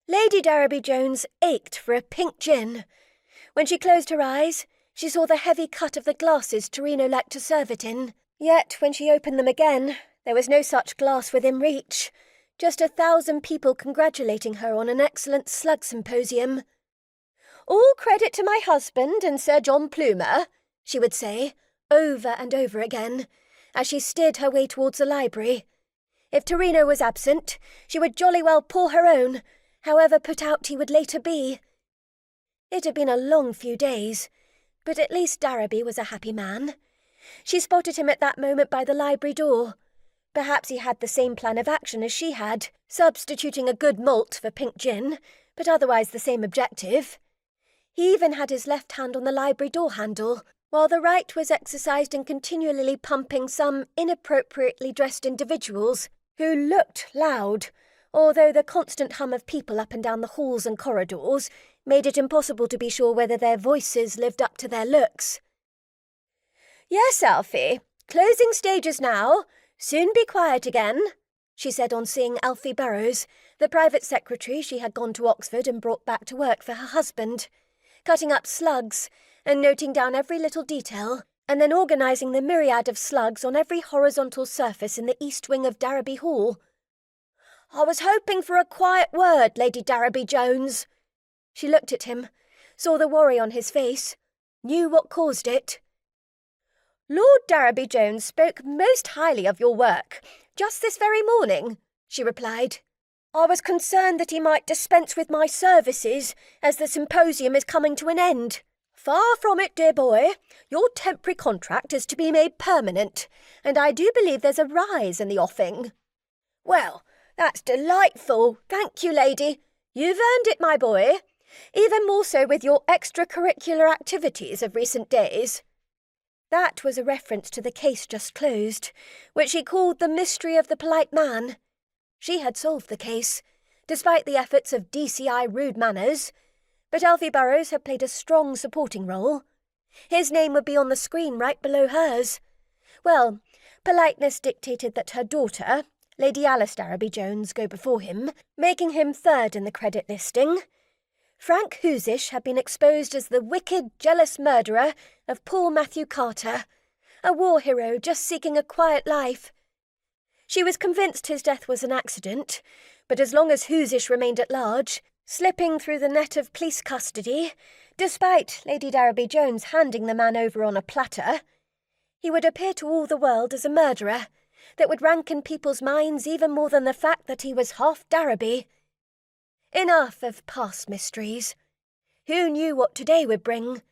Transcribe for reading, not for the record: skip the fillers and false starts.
Lady Darriby-Jones ached for a pink gin. When she closed her eyes, she saw the heavy cut of the glasses Torino liked to serve it in. Yet when she opened them again, there was no such glass within reach. Just 1,000 people congratulating her on an excellent slug symposium. "All credit to my husband and Sir John Plumer," she would say, over and over again, as she steered her way towards the library. If Torino was absent, she would jolly well pour her own, however put out he would later be. It had been a long few days, but at least Darriby was a happy man. She spotted him at that moment by the library door. Perhaps he had the same plan of action as she had, substituting a good malt for pink gin, but otherwise the same objective. He even had his left hand on the library door handle, while the right was exercised in continually pumping some inappropriately dressed individuals who looked loud, although the constant hum of people up and down the halls and corridors made it impossible to be sure whether their voices lived up to their looks. "Yes, Alfie, closing stages now. Soon be quiet again," she said on seeing Alfie Burrows, the private secretary she had gone to Oxford and brought back to work for her husband, cutting up slugs and noting down every little detail, and then organising the myriad of slugs on every horizontal surface in the east wing of Darriby Hall. "I was hoping for a quiet word, Lady Darriby-Jones." She looked at him, saw the worry on his face, knew what caused it. "Lord Darriby-Jones spoke most highly of your work, just this very morning," she replied. "I was concerned that he might dispense with my services, as the symposium is coming to an end. Far from it, dear boy. Your temporary contract is to be made permanent, and I do believe there's a rise in the offing." "Well, that's delightful. Thank you, lady. You've earned it, my boy. Even more so with your extracurricular activities of recent days." That was a reference to the case just closed, which she called the mystery of the polite man. She had solved the case, despite the efforts of DCI Rude Manners, but Alfie Burrows had played a strong supporting role. His name would be on the screen right below hers. Well, politeness dictated that her daughter, Lady Alice Darriby-Jones, go before him, making him third in the credit listing. Frank Hoosish had been exposed as the wicked, jealous murderer of poor Matthew Carter, a war hero just seeking a quiet life. She was convinced his death was an accident, but as long as Hoosish remained at large, slipping through the net of police custody, despite Lady Darriby-Jones handing the man over on a platter, he would appear to all the world as a murderer that would rank in people's minds even more than the fact that he was half Darriby. Enough of past mysteries. Who knew what today would bring?